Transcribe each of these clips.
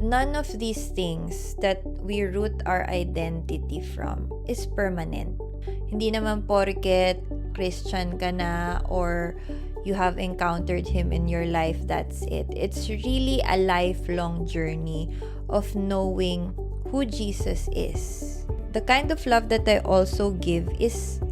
none of these things that we root our identity from is permanent. Hindi naman porket Christian ka na or you have encountered Him in your life, that's it. It's really a lifelong journey of knowing who Jesus is. The kind of love that I also give is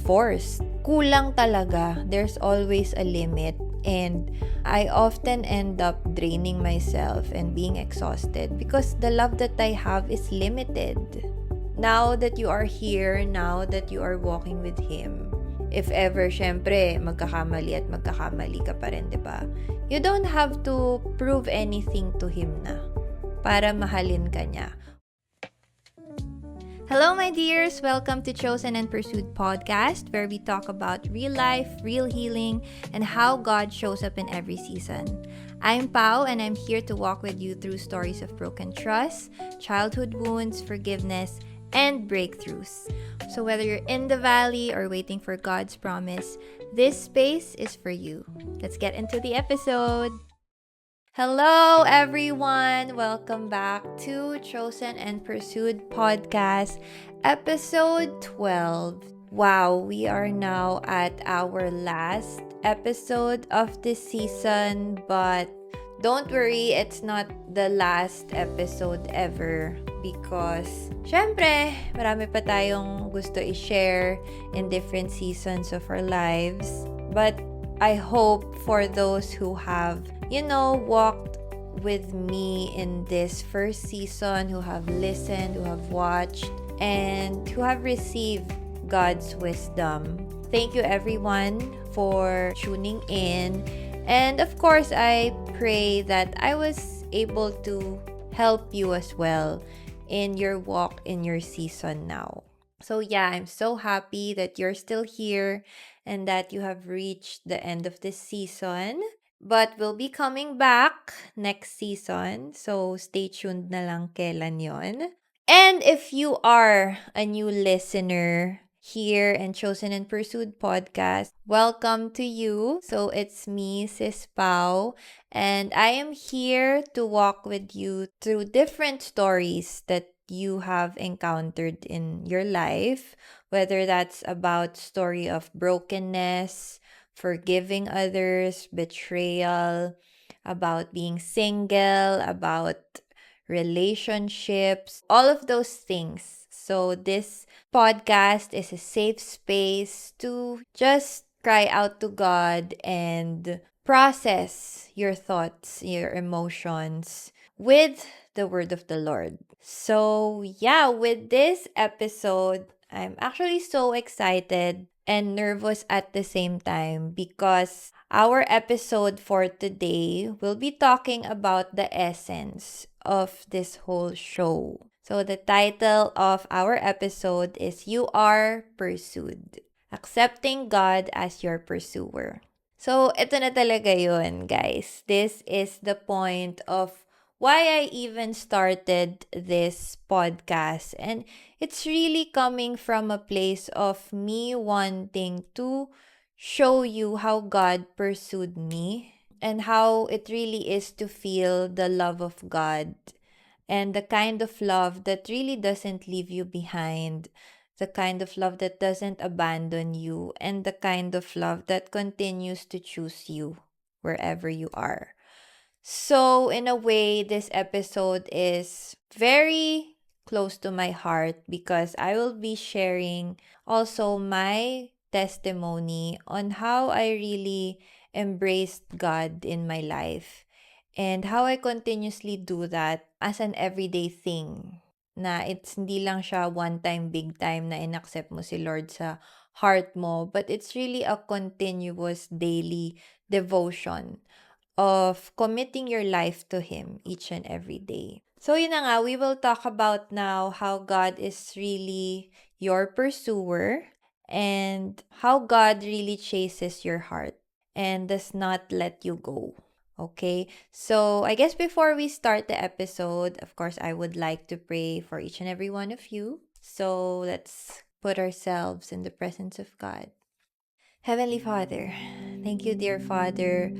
forced. Kulang talaga. There's always a limit. And I often end up draining myself and being exhausted because the love that I have is limited. Now that you are here, now that you are walking with Him, if ever, syempre, magkakamali at magkakamali ka pa rin, diba? You don't have to prove anything to Him na para mahalin ka niya. Hello, my dears! Welcome to Chosen and Pursued podcast, where we talk about real life, real healing, and how God shows up in every season. I'm Pao, and I'm here to walk with you through stories of broken trust, childhood wounds, forgiveness, and breakthroughs. So whether you're in the valley or waiting for God's promise, this space is for you. Let's get into the episode. Hello, everyone! Welcome back to Chosen and Pursued podcast, episode 12. Wow, we are now at our last episode of this season, but don't worry, it's not the last episode ever because, syempre, marami pa tayong gusto i-share in different seasons of our lives. But I hope for those who have walked with me in this first season, who have listened, who have watched, and who have received God's wisdom. Thank you everyone for tuning in. And of course, I pray that I was able to help you as well in your walk in your season now. So yeah, I'm so happy that you're still here and that you have reached the end of this season. But we'll be coming back next season, so stay tuned na lang kailan yon. And if you are a new listener here in Chosen and Pursued podcast, welcome to you. So it's me, Sis Pao, and I am here to walk with you through different stories that you have encountered in your life, whether that's about story of brokenness, forgiving others, betrayal, about being single, about relationships, all of those things. So this podcast is a safe space to just cry out to God and process your thoughts, your emotions with the word of the Lord. So yeah, with this episode, I'm actually so excited and nervous at the same time because our episode for today will be talking about the essence of this whole show. So the title of our episode is You Are Pursued. Accepting God as your pursuer. So ito na talaga yun, guys. This is the point of why I even started this podcast. And it's really coming from a place of me wanting to show you how God pursued me and how it really is to feel the love of God and the kind of love that really doesn't leave you behind, the kind of love that doesn't abandon you, and the kind of love that continues to choose you wherever you are. So, in a way, this episode is very close to my heart because I will be sharing also my testimony on how I really embraced God in my life and how I continuously do that as an everyday thing. Na it's hindi lang siya one time, big time na inaccept mo si Lord sa heart mo, but it's really a continuous daily devotion of committing your life to Him each and every day. So yun na nga, we will talk about now how God is really your pursuer and how God really chases your heart and does not let you go. Okay, so I guess before we start the episode, of course, I would like to pray for each and every one of you. So let's put ourselves in the presence of God. Heavenly Father, thank you, dear Father,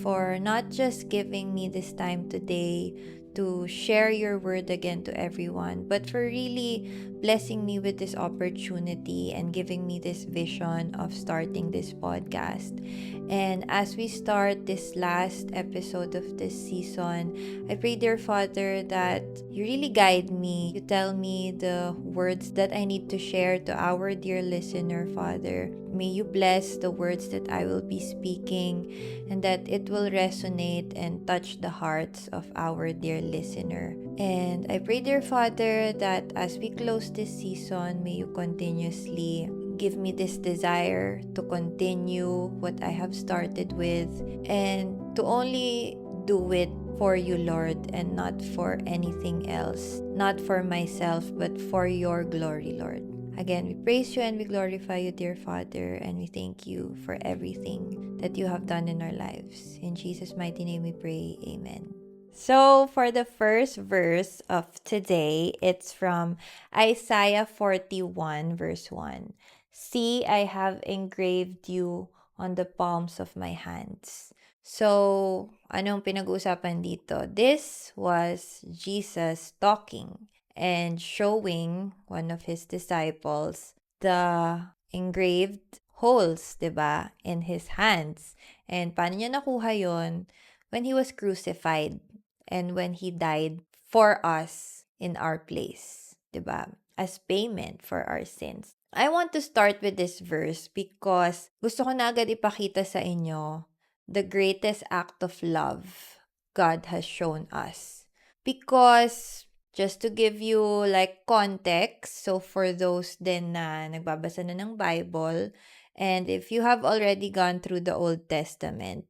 for not just giving me this time today to share your word again to everyone, but for really blessing me with this opportunity and giving me this vision of starting this podcast. And as we start this last episode of this season, I pray, dear Father, that you really guide me. You tell me the words that I need to share to our dear listener, Father. May you bless the words that I will be speaking, and that it will resonate and touch the hearts of our dear listener. And I pray, dear Father, that as we close this season, may you continuously give me this desire to continue what I have started with, and to only do it for you, Lord, and not for anything else. Not for myself, but for your glory, Lord. Again, we praise you and we glorify you, dear Father, and we thank you for everything that you have done in our lives. In Jesus' mighty name we pray, amen. So, for the first verse of today, it's from Isaiah 41, verse 1. See, I have engraved you on the palms of my hands. So, anong pinag-uusapan dito? This was Jesus talking and showing one of his disciples the engraved holes, 'di ba, in his hands. And paano niya nakuha yon? When he was crucified and when he died for us in our place, 'di ba? As payment for our sins. I want to start with this verse because gusto ko na agad ipakita sa inyo the greatest act of love God has shown us. Because just to give you like context, so for those din na nagbabasa na ng Bible, and if you have already gone through the Old Testament,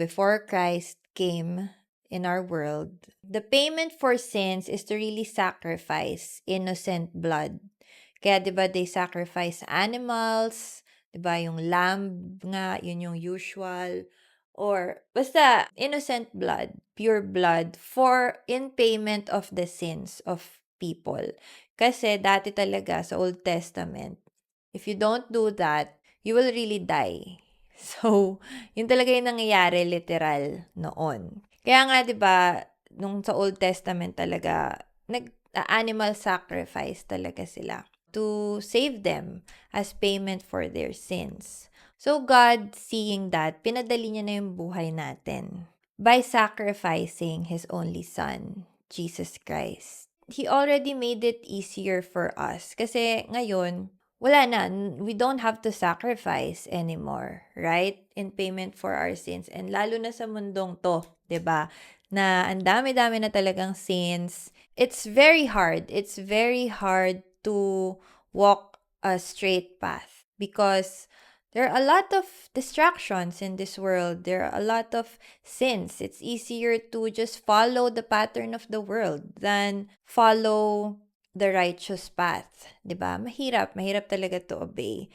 before Christ came in our world, the payment for sins is to really sacrifice innocent blood. Kaya 'di ba they sacrifice animals, 'di ba yung lamb nga, yun yung usual, or basta innocent blood, pure blood for in payment of the sins of people. Kasi dati talaga sa Old Testament, if you don't do that, you will really die. So, yun talaga yung nangyayari literal noon. Kaya nga 'di ba, nung sa Old Testament talaga, animal sacrifice talaga sila to save them as payment for their sins. So God, seeing that, pinadali niya na yung buhay natin by sacrificing His only Son, Jesus Christ. He already made it easier for us. Kasi ngayon, wala na. We don't have to sacrifice anymore, right? In payment for our sins. And lalo na sa mundong to, 'di ba? Na ang dami-dami na talagang sins. It's very hard. It's very hard to walk a straight path because there are a lot of distractions in this world. There are a lot of sins. It's easier to just follow the pattern of the world than follow the righteous path. 'Di ba? Mahirap talaga to obey.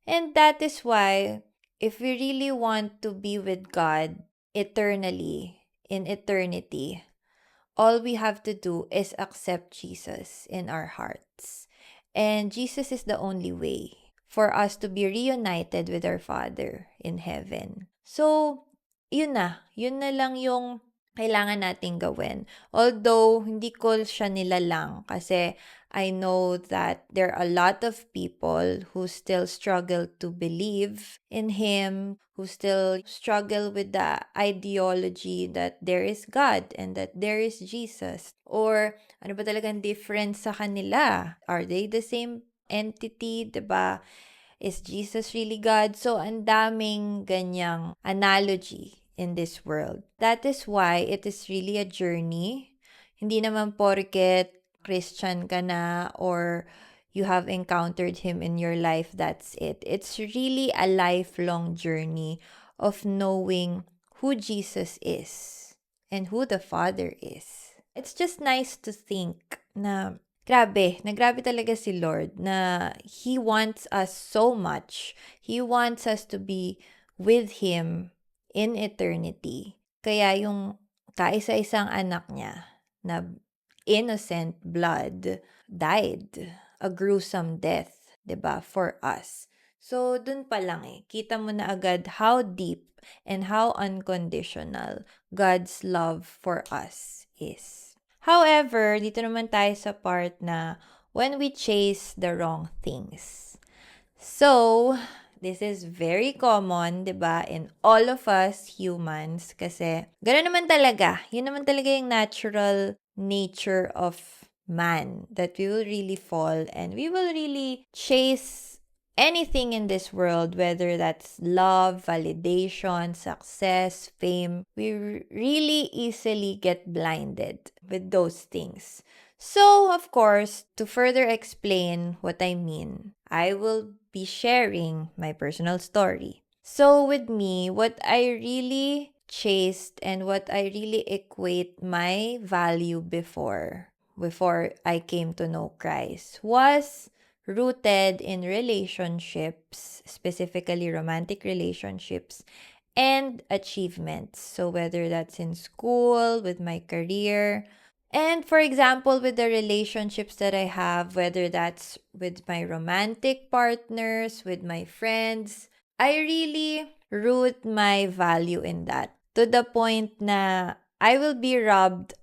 And that is why if we really want to be with God eternally, in eternity, all we have to do is accept Jesus in our hearts. And Jesus is the only way for us to be reunited with our Father in heaven. So, yun na. Yun na lang yung kailangan nating gawin. Although, hindi ko siya nilalang kasi I know that there are a lot of people who still struggle to believe in Him, who still struggle with the ideology that there is God and that there is Jesus. Or, ano ba talagang difference sa kanila? Are they the same entity, 'di ba? Is Jesus really God? So, ang daming ganyang analogy in this world. That is why it is really a journey. Hindi naman porket Christian ka na or you have encountered Him in your life, that's it. It's really a lifelong journey of knowing who Jesus is and who the Father is. It's just nice to think na grabe talaga si Lord na He wants us so much. He wants us to be with Him in eternity. Kaya yung kaisa-isang anak niya na innocent blood died a gruesome death, 'di ba, for us. So, dun pa lang kita mo na agad how deep and how unconditional God's love for us is. However, dito naman tayo sa part na when we chase the wrong things. So, this is very common, 'di ba, in all of us humans kasi gano'n naman talaga. Yun naman talaga yung natural nature of man that we will really fall and we will really chase anything in this world, whether that's love, validation, success, fame. We really easily get blinded with those things. So, of course, to further explain what I mean, I will be sharing my personal story. So, with me, what I really chased and what I really equate my value before I came to know Christ was rooted in relationships, specifically romantic relationships and achievements. So, whether that's in school, with my career, and for example, with the relationships that I have, whether that's with my romantic partners, with my friends, I really root my value in that to the point na I will be robbed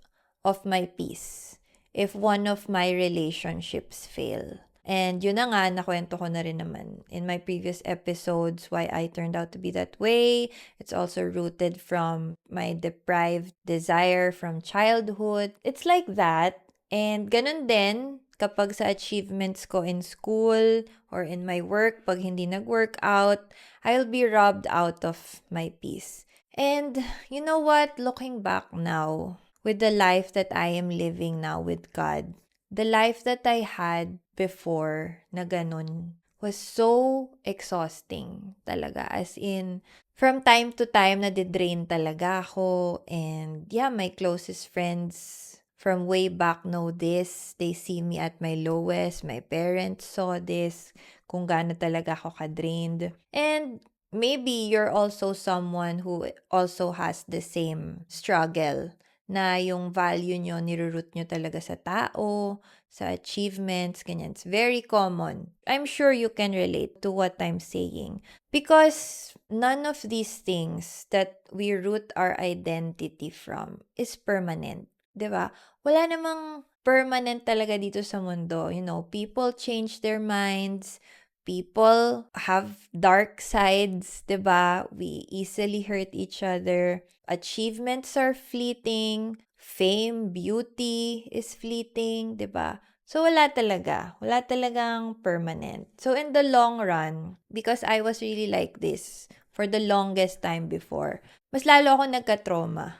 of my peace if one of my relationships fail. And yun na nga, nakwento ko na rin naman in my previous episodes why I turned out to be that way. It's also rooted from my deprived desire from childhood. It's like that. And ganun din kapag sa achievements ko in school or in my work, pag hindi nag-work out, I'll be robbed out of my peace. And you know what? Looking back now, with the life that I am living now with God, the life that I had before na ganun was so exhausting talaga. As in, from time to time, nadidrain talaga ako. And yeah, my closest friends from way back know this. They see me at my lowest. My parents saw this, kung gaano talaga ako ka-drained. And maybe you're also someone who also has the same struggle na yung value nyo, niroroot nyo talaga sa tao, sa achievements, ganyan. It's very common. I'm sure you can relate to what I'm saying. Because none of these things that we root our identity from is permanent. 'Di ba? Wala namang permanent talaga dito sa mundo. You know, people change their minds. People have dark sides, 'di ba? We easily hurt each other. Achievements are fleeting, fame, beauty is fleeting, 'di ba? So wala talaga. Wala talagang permanent. So in the long run, because I was really like this for the longest time before, mas lalo ako nagka-trauma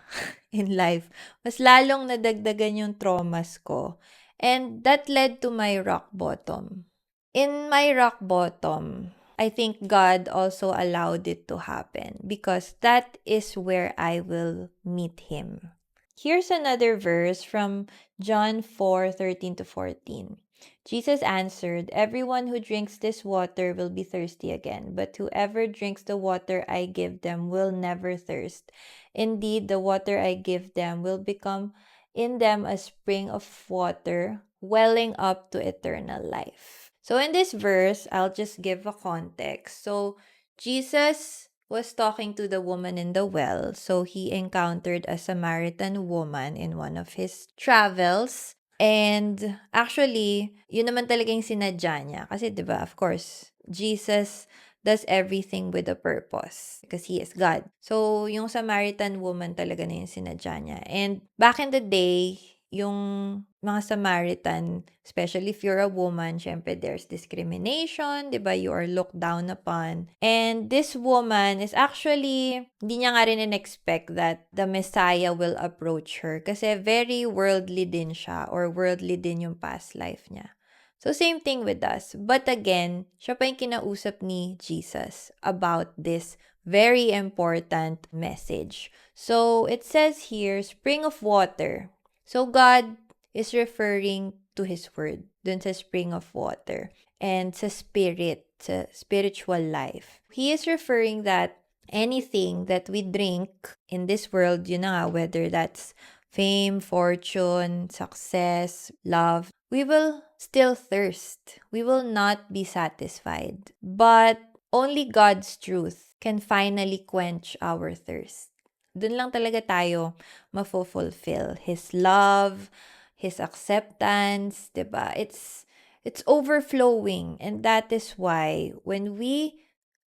in life. Mas lalong nadagdagan yung traumas ko. And that led to my rock bottom. In my rock bottom, I think God also allowed it to happen because that is where I will meet Him. Here's another verse from John 4:13 to 14. Jesus answered, "Everyone who drinks this water will be thirsty again, but whoever drinks the water I give them will never thirst. Indeed, the water I give them will become in them a spring of water welling up to eternal life." So in this verse, I'll just give a context. So Jesus was talking to the woman in the well. So he encountered a Samaritan woman in one of his travels. And actually, yun naman talaga yung sinadya niya. Kasi 'di ba, of course, Jesus does everything with a purpose because he is God. So, yung Samaritan woman talaga na yung sinadya niya. And back in the day, yung mga Samaritan, especially if you're a woman, syempre there's discrimination, 'di ba? You are looked down upon. And this woman is actually, hindi niya nga rin in-expect that the Messiah will approach her kasi very worldly din siya or worldly din yung past life niya. So, same thing with us. But again, siya pa yung kinausap ni Jesus about this very important message. So, it says here, spring of water. So, God is referring to His Word, dun sa spring of water, and sa spirit, sa spiritual life. He is referring that anything that we drink in this world, yun na nga, whether that's fame, fortune, success, love, we will still thirst. We will not be satisfied. But only God's truth can finally quench our thirst. Dun lang talaga tayo mafulfill. His love, His acceptance, 'di ba? It's overflowing, and that is why when we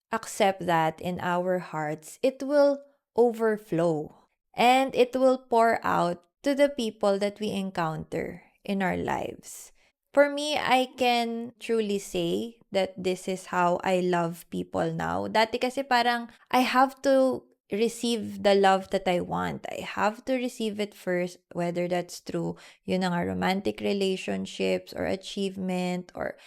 accept that in our hearts, it will overflow and it will pour out to the people that we encounter in our lives. For me, I can truly say that this is how I love people now. Dati kasi parang I have to receive the love that I want. I have to receive it first, whether that's through, yun nga, romantic relationships or achievement or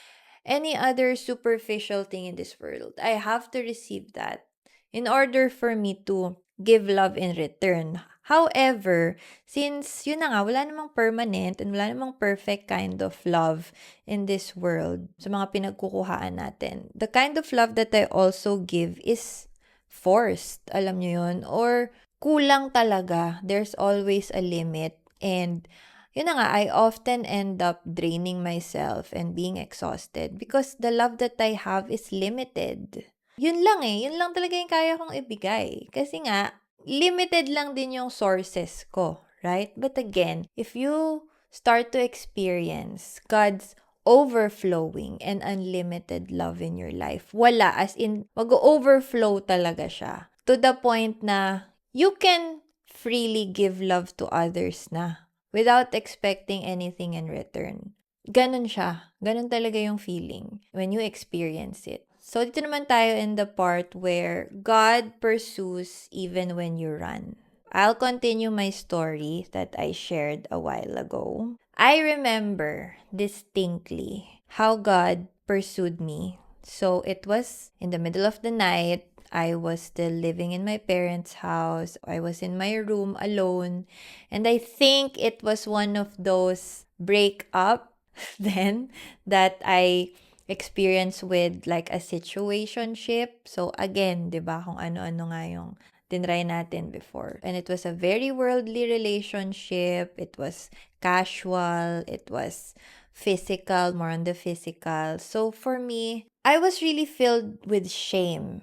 any other superficial thing in this world. I have to receive that in order for me to give love in return. However, since yun na nga, wala namang permanent and wala namang perfect kind of love in this world sa mga pinagkukuhaan natin, the kind of love that I also give is forced, alam nyo yun? Or kulang talaga. There's always a limit. And yun na nga, I often end up draining myself and being exhausted because the love that I have is limited. Yun lang yun lang talaga yung kaya kong ibigay. Kasi nga, limited lang din yung sources ko, right? But again, if you start to experience God's overflowing and unlimited love in your life, wala, as in, mag-overflow talaga siya. To the point na you can freely give love to others na without expecting anything in return. Ganun siya. Ganun talaga yung feeling when you experience it. So, dito naman tayo in the part where God pursues even when you run. I'll continue my story that I shared a while ago. I remember distinctly how God pursued me. So, it was in the middle of the night. I was still living in my parents' house. I was in my room alone. And I think it was one of those breakup then that I experienced with like a situationship. So again, 'di ba, kung ano-ano nga yung tinry natin before. And it was a very worldly relationship. It was casual. It was physical, more on the physical. So for me, I was really filled with shame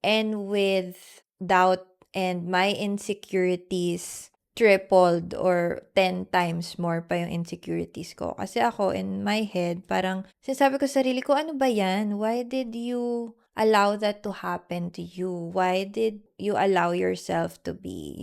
and with doubt, and my insecurities tripled or 10 times more pa yung insecurities ko. Kasi ako, in my head, parang sinasabi ko sa sarili ko, ano ba yan? Why did you allow that to happen to you? Why did you allow yourself to be,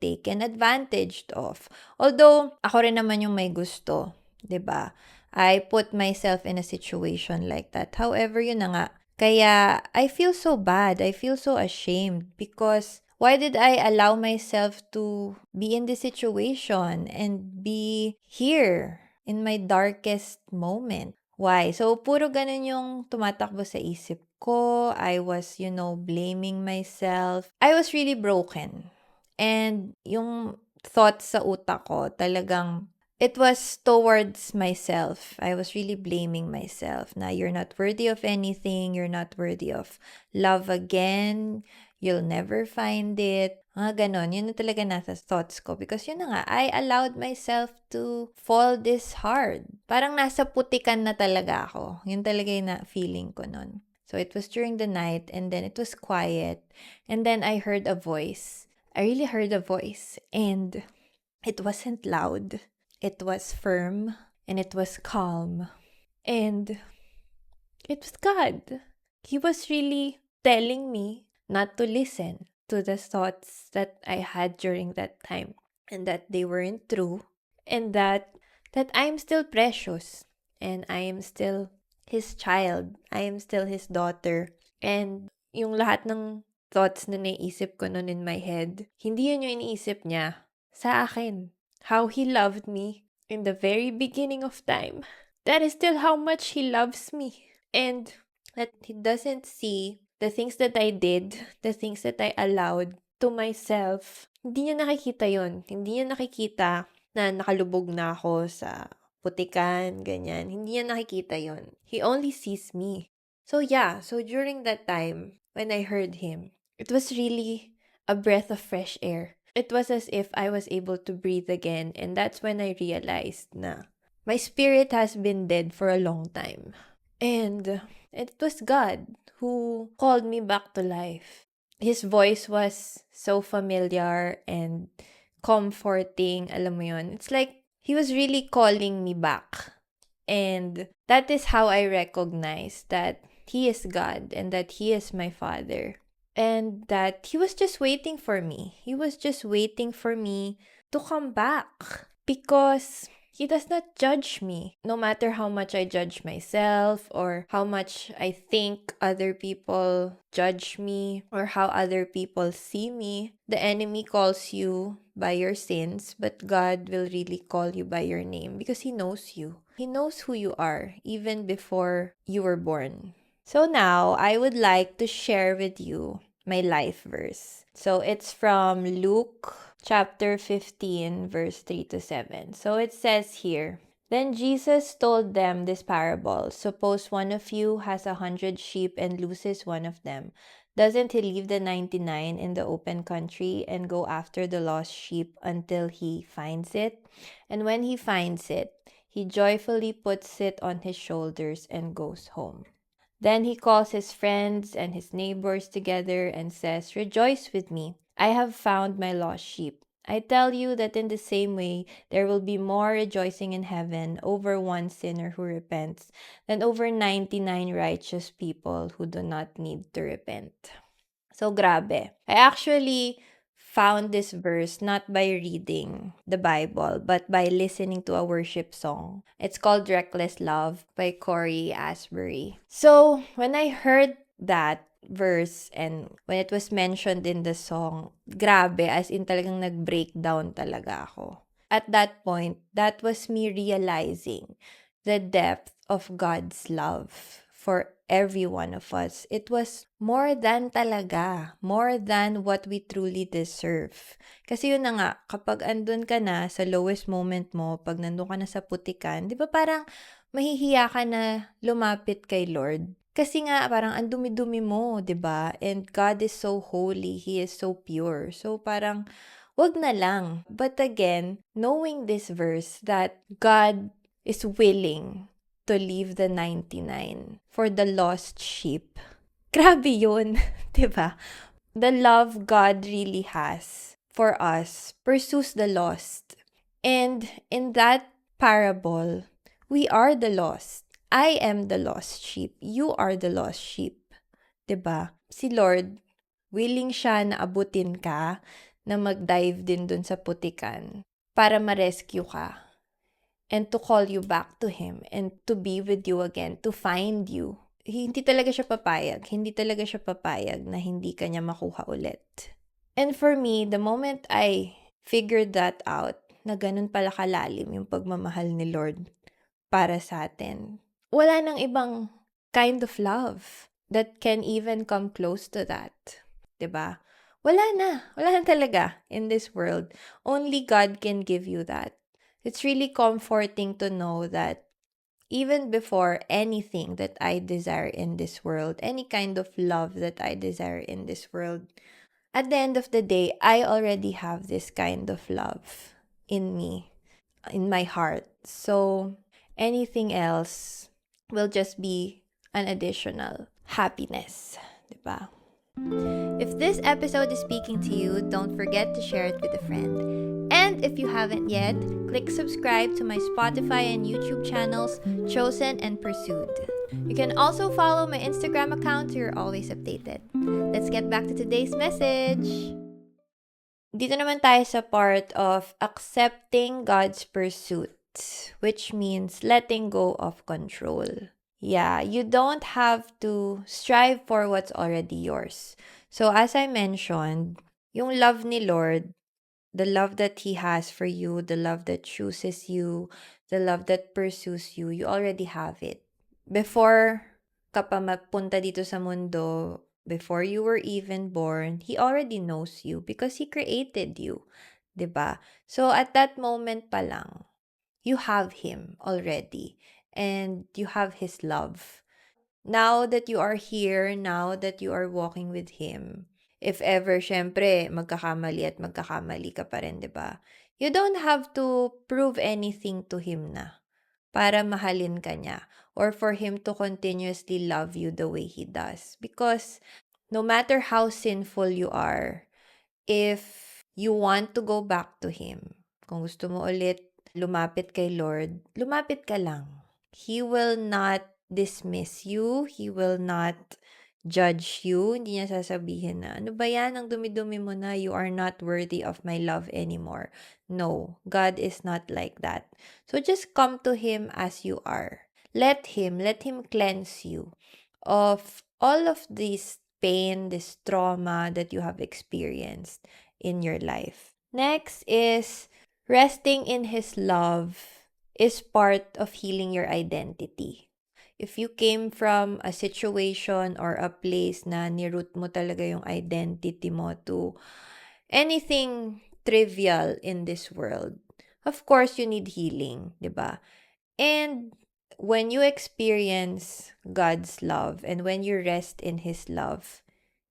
taken advantage of? Although, ako rin naman yung may gusto, 'di ba? I put myself in a situation like that. However, yun na nga, kaya I feel so bad. I feel so ashamed because why did I allow myself to be in this situation and be here in my darkest moment? Why? So, puro ganun yung tumatakbo sa isip ko. I was, blaming myself. I was really broken. And yung thoughts sa utak ko, talagang it was towards myself. I was really blaming myself na you're not worthy of anything, you're not worthy of love again, you'll never find it. Mga ganon, yun na talaga nasa thoughts ko. Because yun na nga, I allowed myself to fall this hard. Parang nasa putikan na talaga ako. Yun talaga yung feeling ko nun. So it was during the night and then it was quiet. And then I heard a voice. I really heard a voice. And it wasn't loud. It was firm and it was calm. And it was God. He was really telling me not to listen to the thoughts that I had during that time and that they weren't true and that I'm still precious and I am still His child. I am still His daughter. And yung lahat ng thoughts na naisip ko nun in my head, hindi yun yung iniisip niya sa akin. How He loved me in the very beginning of time. That is still how much He loves me. And that He doesn't see the things that I did, the things that I allowed to myself. Hindi niya nakikita yun. Hindi niya nakikita na nakalubog na ako sa putikan, ganyan. Hindi niya nakikita yun. He only sees me. So yeah, so during that time, when I heard Him, it was really a breath of fresh air. It was as if I was able to breathe again, and that's when I realized na my spirit has been dead for a long time. And it was God who called me back to life. His voice was so familiar and comforting, alam mo yun. It's like he was really calling me back. And that is how I recognize that he is God and that he is my father. And that he was just waiting for me. He was just waiting for me to come back because he does not judge me. No matter how much I judge myself or how much I think other people judge me or how other people see me, the enemy calls you by your sins, but God will really call you by your name because he knows you. He knows who you are even before you were born. So now I would like to share with you my life verse. So it's from Luke chapter 15, verse 3 to 7. So it says here, Then Jesus told them this parable. Suppose one of you has 100 sheep and loses one of them. Doesn't he leave the 99 in the open country and go after the lost sheep until he finds it? And when he finds it, he joyfully puts it on his shoulders and goes home. Then he calls his friends and his neighbors together and says, Rejoice with me, I have found my lost sheep. I tell you that in the same way, there will be more rejoicing in heaven over one sinner who repents than over 99 righteous people who do not need to repent. So, grabe. I actually found this verse not by reading the Bible, but by listening to a worship song. It's called Reckless Love by Corey Asbury. So, when I heard that verse and when it was mentioned in the song, grabe, as in talagang nag-breakdown talaga ako. At that point, that was me realizing the depth of God's love for every one of us. It was more than talaga, more than what we truly deserve. Kasi yun na nga, kapag andun ka na sa lowest moment mo, pag nandun ka na sa putikan, di ba parang mahihiya ka na lumapit kay Lord? Kasi nga, parang ang dumi-dumi mo, di ba? And God is so holy, He is so pure. So parang, wag na lang. But again, knowing this verse that God is willing to leave the 99 for the lost sheep. Grabe yun, 'di ba? The love God really has for us pursues the lost. And in that parable, we are the lost. I am the lost sheep. You are the lost sheep. 'Di ba? Si Lord, willing siya na abutin ka, na mag-dive din dun sa putikan para ma-rescue ka and to call you back to Him and to be with you again, to find you. Hindi talaga siya papayag. Hindi talaga siya papayag na hindi ka niya makuha ulit. And for me, the moment I figured that out, na ganun pala kalalim yung pagmamahal ni Lord para sa atin, wala nang ibang kind of love that can even come close to that. 'Di ba? Wala na. Wala na talaga in this world. Only God can give you that. It's really comforting to know that even before anything that I desire in this world, any kind of love that I desire in this world, at the end of the day, I already have this kind of love in me, in my heart. So anything else will just be an additional happiness, 'di ba? If this episode is speaking to you, don't forget to share it with a friend. And if you haven't yet, click subscribe to my Spotify and YouTube channels, Chosen and Pursued. You can also follow my Instagram account so you're always updated. Let's get back to today's message. Dito naman tayo sa part of accepting God's pursuit, which means letting go of control. Yeah, you don't have to strive for what's already yours. So as I mentioned, yung love ni Lord, the love that He has for you, the love that chooses you, the love that pursues you, you already have it. Before ka pa mapunta dito sa mundo, before you were even born, He already knows you because He created you. 'Di ba? So at that moment pa lang, you have Him already and you have His love. Now that you are here, now that you are walking with Him, if ever, syempre, magkakamali at magkakamali ka pa rin, di ba? You don't have to prove anything to Him na para mahalin ka niya or for Him to continuously love you the way He does. Because no matter how sinful you are, if you want to go back to Him, kung gusto mo ulit lumapit kay Lord, lumapit ka lang. He will not dismiss you. He will not judge you. Hindi niya sasabihin na, ano ba yan? Ang dumi-dumi mo na. You are not worthy of my love anymore. No, God is not like that. So just come to Him as you are. Let Him cleanse you of all of this pain, this trauma that you have experienced in your life. Next is resting in His love is part of healing your identity. If you came from a situation or a place na niroot mo talaga yung identity mo to anything trivial in this world, of course, you need healing, di ba? And when you experience God's love and when you rest in His love,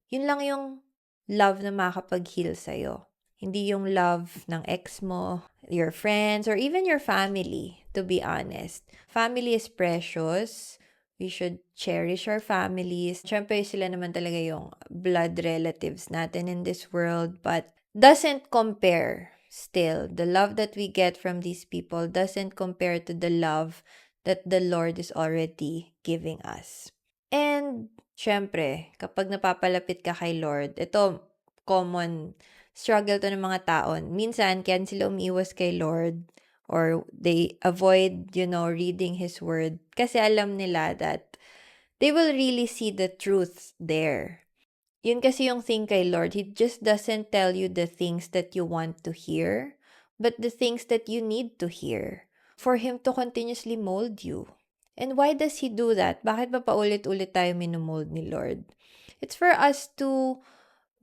yun lang yung love na makakapag-heal sa'yo. Hindi yung love ng ex mo, your friends, or even your family, to be honest. Family is precious. We should cherish our families. Siyempre, sila naman talaga yung blood relatives natin in this world, but doesn't compare still. The love that we get from these people doesn't compare to the love that the Lord is already giving us. And syempre, kapag napapalapit ka kay Lord, ito, common struggle to ng mga tao. Minsan, kaya sila umiiwas kay Lord or they avoid, reading His Word kasi alam nila that they will really see the truth there. Yun kasi yung thing kay Lord. He just doesn't tell you the things that you want to hear, but the things that you need to hear for Him to continuously mold you. And why does He do that? Bakit ba paulit-ulit tayo minumold ni Lord? It's for us to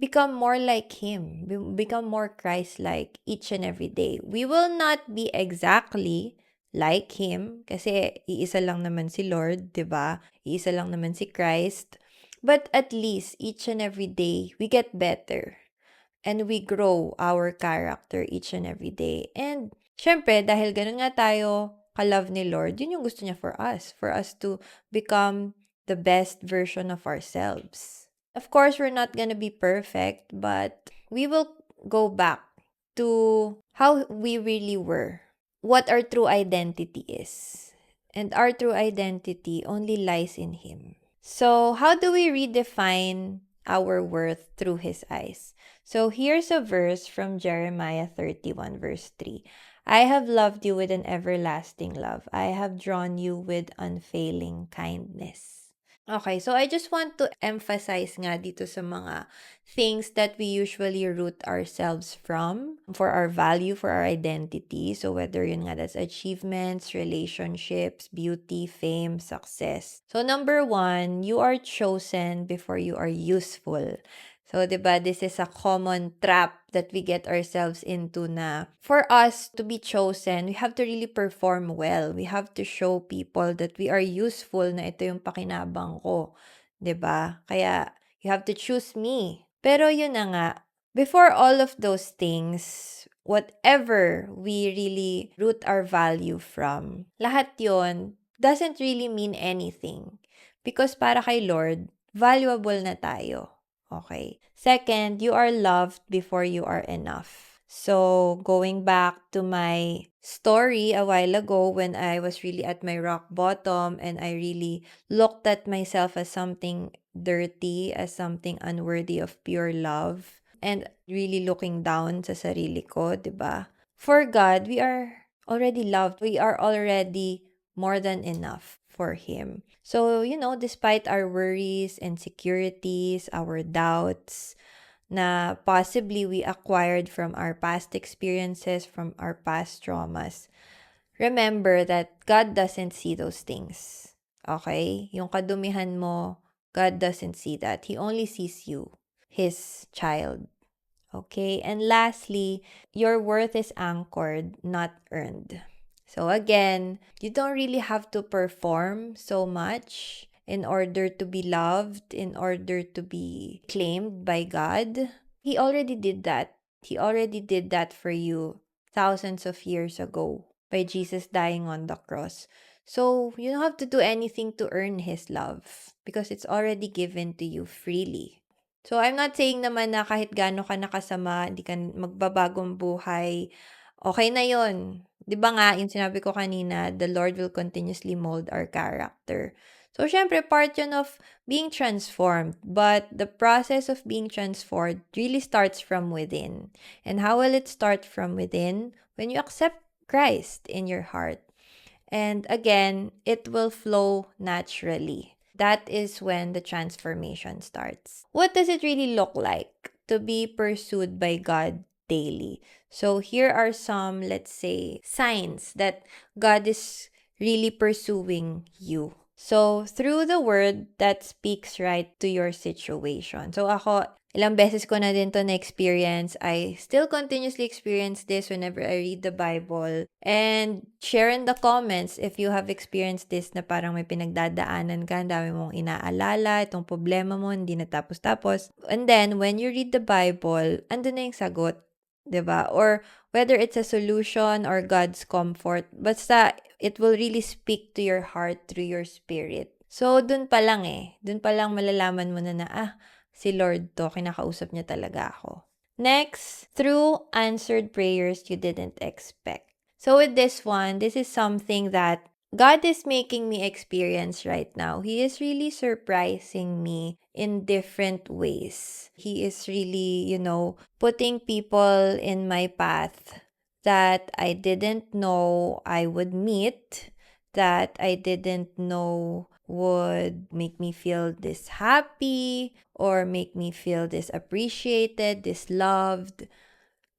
become more like Him, become more Christ-like each and every day. We will not be exactly like Him kasi iisa lang naman si Lord, 'di ba? Iisa lang naman si Christ. But at least each and every day, we get better and we grow our character each and every day. And syempre, dahil ganun nga tayo ka-love ni Lord, yun yung gusto niya for us to become the best version of ourselves. Of course, we're not gonna be perfect, but we will go back to how we really were, what our true identity is. And our true identity only lies in Him. So, how do we redefine our worth through His eyes? So, here's a verse from Jeremiah 31, verse 3. I have loved you with an everlasting love. I have drawn you with unfailing kindness. Okay, so I just want to emphasize nga dito sa mga things that we usually root ourselves from for our value, for our identity. So whether yun nga that's achievements, relationships, beauty, fame, success. So number 1, you are chosen before you are useful. So, 'di ba, this is a common trap that we get ourselves into na for us to be chosen, we have to really perform well. We have to show people that we are useful, na ito yung pakinabang ko, 'di ba? Kaya you have to choose me. Pero yun na nga, before all of those things, whatever we really root our value from, lahat yon doesn't really mean anything. Because para kay Lord, valuable na tayo. Okay. Second, you are loved before you are enough. So, going back to my story a while ago when I was really at my rock bottom and I really looked at myself as something dirty, as something unworthy of pure love, and really looking down sa sarili ko, 'di ba? For God, we are already loved. We are already more than enough for Him. So, despite our worries, insecurities, our doubts, na possibly we acquired from our past experiences, from our past traumas, remember that God doesn't see those things. Okay? Yung kadumihan mo, God doesn't see that. He only sees you, His child. Okay? And lastly, your worth is anchored, not earned. So again, you don't really have to perform so much in order to be loved, in order to be claimed by God. He already did that. He already did that for you thousands of years ago by Jesus dying on the cross. So you don't have to do anything to earn His love because it's already given to you freely. So, I'm not saying naman na kahit gaano ka nakasama, hindi ka magbabagong buhay, okay na yon. 'Di ba nga, yung sinabi ko kanina, the Lord will continuously mold our character. So, syempre, part yun of being transformed. But the process of being transformed really starts from within. And how will it start from within? When you accept Christ in your heart. And again, it will flow naturally. That is when the transformation starts. What does it really look like to be pursued by God daily? So, here are some, let's say, signs that God is really pursuing you. So, through the word that speaks right to your situation. So, ako, ilang beses ko na din 'to na-experience. I still continuously experience this whenever I read the Bible. And share in the comments if you have experienced this na parang may pinagdadaanan ka, ang dami mong inaalala, itong problema mo, hindi natapos-tapos. And then, when you read the Bible, andun na yung sagot, 'di ba? Or whether it's a solution or God's comfort, basta it will really speak to your heart through your spirit. So, dun pa lang dun pa lang malalaman mo na, si Lord 'to, kinakausap niya talaga ako. Next, through answered prayers you didn't expect. So with this one, this is something that God is making me experience right now. He is really surprising me in different ways. He is really, putting people in my path that I didn't know I would meet, that I didn't know would make me feel this happy or make me feel this appreciated, this loved.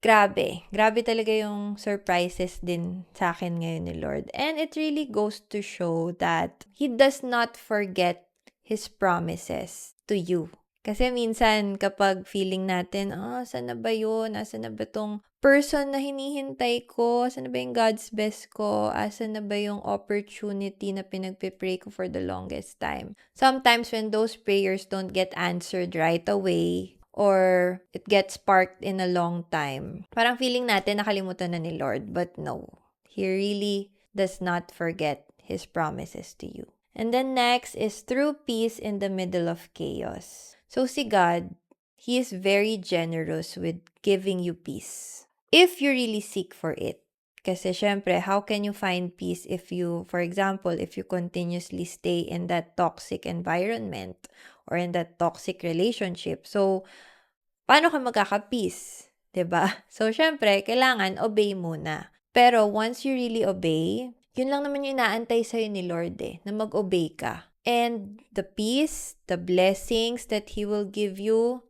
Grabe. Grabe talaga yung surprises din sa akin ngayon ni Lord. And it really goes to show that He does not forget His promises to you. Kasi minsan kapag feeling natin, saan na ba yun? Asan na ba tong person na hinihintay ko? Asan na ba yung God's best ko? Asan na ba yung opportunity na pinagpipray ko for the longest time? Sometimes when those prayers don't get answered right away, or it gets sparked in a long time, parang feeling natin nakalimutan na ni Lord. But no, He really does not forget His promises to you. And then next is through peace in the middle of chaos. So si God, He is very generous with giving you peace. If you really seek for it. Kasi syempre, how can you find peace if you, for example, if you continuously stay in that toxic environment or in that toxic relationship? So, paano ka magkaka-peace? 'Di ba? So, syempre, kailangan obey muna. Pero once you really obey, yun lang naman yung inaantay sa'yo ni Lord na mag-obey ka. And the peace, the blessings that He will give you,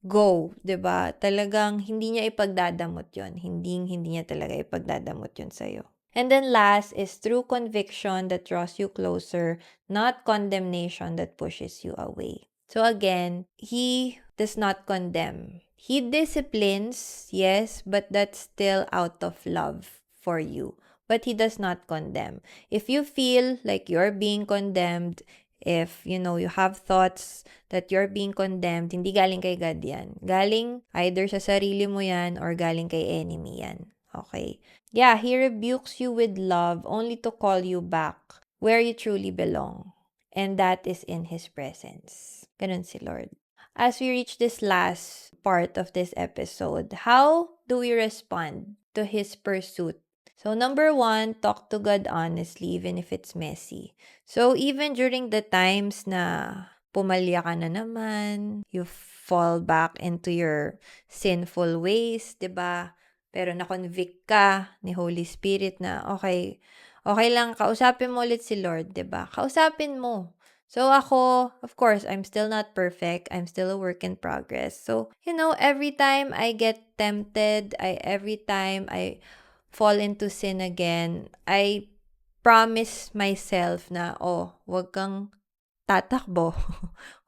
go, 'di ba? Talagang hindi niya ipagdadamot 'yon. Hindi niya talaga ipagdadamot 'yon sa iyo. And then last is through conviction that draws you closer, not condemnation that pushes you away. So again, He does not condemn. He disciplines, yes, but that's still out of love for you. But He does not condemn. If you feel like you're being condemned, if, you have thoughts that you're being condemned, hindi galing kay God yan. Galing either sa sarili mo yan or galing kay enemy yan. Okay? Yeah, He rebukes you with love only to call you back where you truly belong. And that is in His presence. Ganun si Lord. As we reach this last part of this episode, how do we respond to His pursuit? So, number 1, talk to God honestly, even if it's messy. So, even during the times na pumalya ka na naman, you fall back into your sinful ways, 'di ba? Pero na-convict ka ni Holy Spirit na, okay lang, kausapin mo ulit si Lord, 'di ba? Kausapin mo. So, ako, of course, I'm still not perfect. I'm still a work in progress. So, every time I get tempted, every time I fall into sin again, I promise myself na, wag kang tatakbo.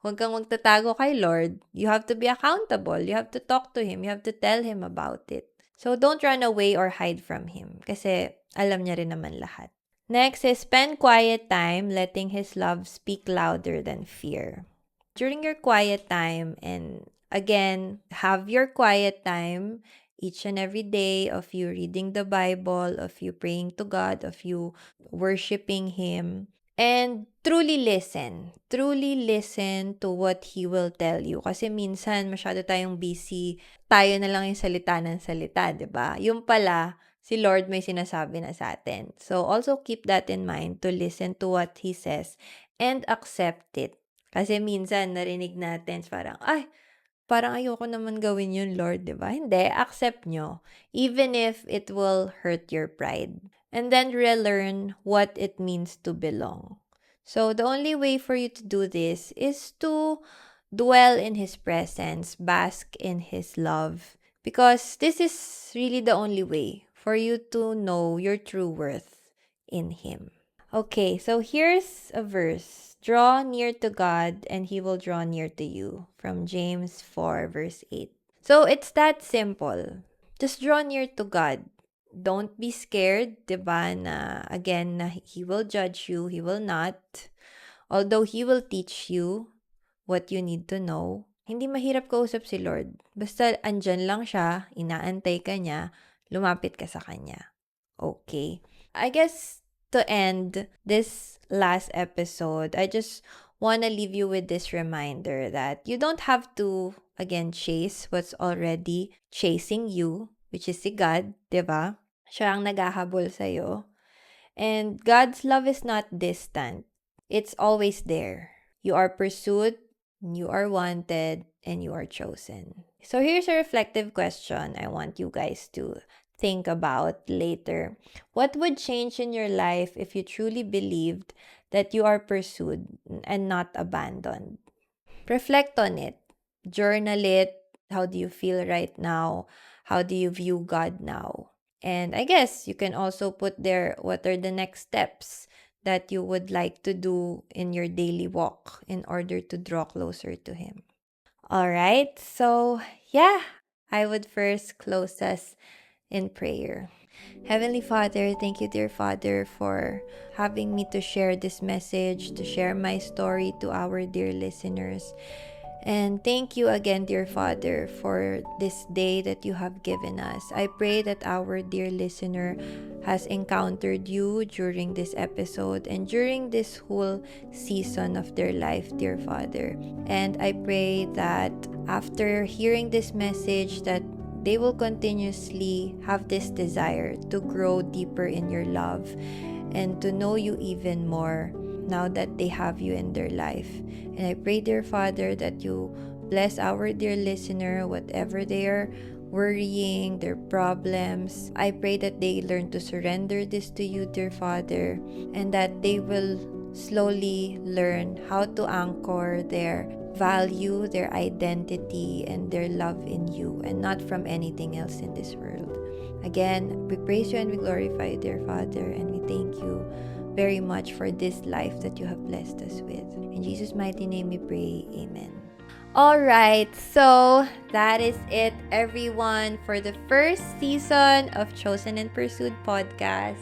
Wag kang magtatago kay Lord. You have to be accountable. You have to talk to Him. You have to tell Him about it. So, don't run away or hide from Him. Kasi alam niya rin naman lahat. Next is spend quiet time letting His love speak louder than fear. During your quiet time, and again, have your quiet time each and every day of you reading the Bible, of you praying to God, of you worshiping Him. And truly listen. Truly listen to what He will tell you. Kasi minsan, masyado tayong busy. Tayo na lang yung salita ng salita, di ba? Yung pala, si Lord may sinasabi na sa atin. So, also keep that in mind to listen to what He says and accept it. Kasi minsan, narinig natin, parang, ay, parang ayoko naman gawin yun, Lord, di ba? Hindi, accept nyo. Even if it will hurt your pride. And then relearn what it means to belong. So, the only way for you to do this is to dwell in His presence, bask in His love. Because this is really the only way for you to know your true worth in Him. Okay, so here's a verse. Draw near to God and He will draw near to you. From James 4 verse 8. So it's that simple. Just draw near to God. Don't be scared, diba, na again, na He will judge you, He will not. Although He will teach you what you need to know. Hindi mahirap kausap si Lord. Basta andyan lang siya, inaantay ka niya, lumapit ka sa Kanya. Okay. I guess to end this last episode, I just want to leave you with this reminder that you don't have to, again, chase what's already chasing you, which is si God, diba? Siya ang naghahabol sa'yo. And God's love is not distant. It's always there. You are pursued, you are wanted, and you are chosen. So here's a reflective question I want you guys to think about later. What would change in your life if you truly believed that you are pursued and not abandoned? Reflect on it. Journal it. How do you feel right now? How do you view God now? And I guess you can also put there what are the next steps that you would like to do in your daily walk in order to draw closer to Him. All right. So, yeah, I would first close us in prayer. Heavenly Father, thank you, dear Father, for having me to share this message, to share my story to our dear listeners. And thank you again, dear Father, for this day that you have given us. I pray that our dear listener has encountered you during this episode and during this whole season of their life, dear Father. And I pray that after hearing this message, that they will continuously have this desire to grow deeper in your love and to know you even more now that they have you in their life. And I pray, dear Father, that you bless our dear listener, whatever they are worrying, their problems. I pray that they learn to surrender this to you, dear Father, and that they will slowly learn how to anchor their value, their identity, and their love in you, and not from anything else in this world. Again, we praise you and we glorify you, dear Father, and we thank you very much for this life that you have blessed us with. In Jesus' mighty name we pray. Amen. Alright, so that is it, everyone, for the first season of Chosen and Pursued podcast.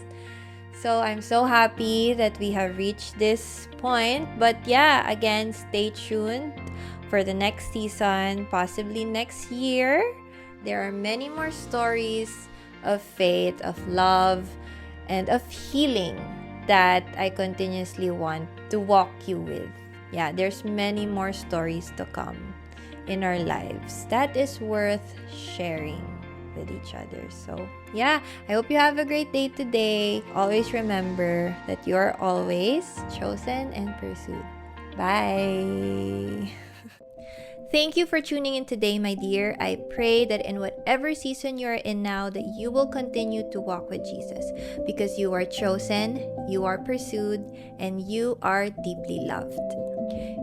So I'm so happy that we have reached this point. But yeah, again, stay tuned for the next season, possibly next year. There are many more stories of faith, of love, and of healing that I continuously want to walk you with. Yeah, there's many more stories to come in our lives that is worth sharing with each other. So, yeah, I hope you have a great day today. Always remember that you are always chosen and pursued. Bye. Thank you for tuning in today, my dear. I pray that in whatever season you're in now, that you will continue to walk with Jesus because you are chosen, you are pursued, and you are deeply loved.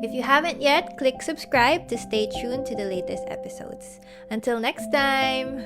If you haven't yet, click subscribe to stay tuned to the latest episodes. Until next time!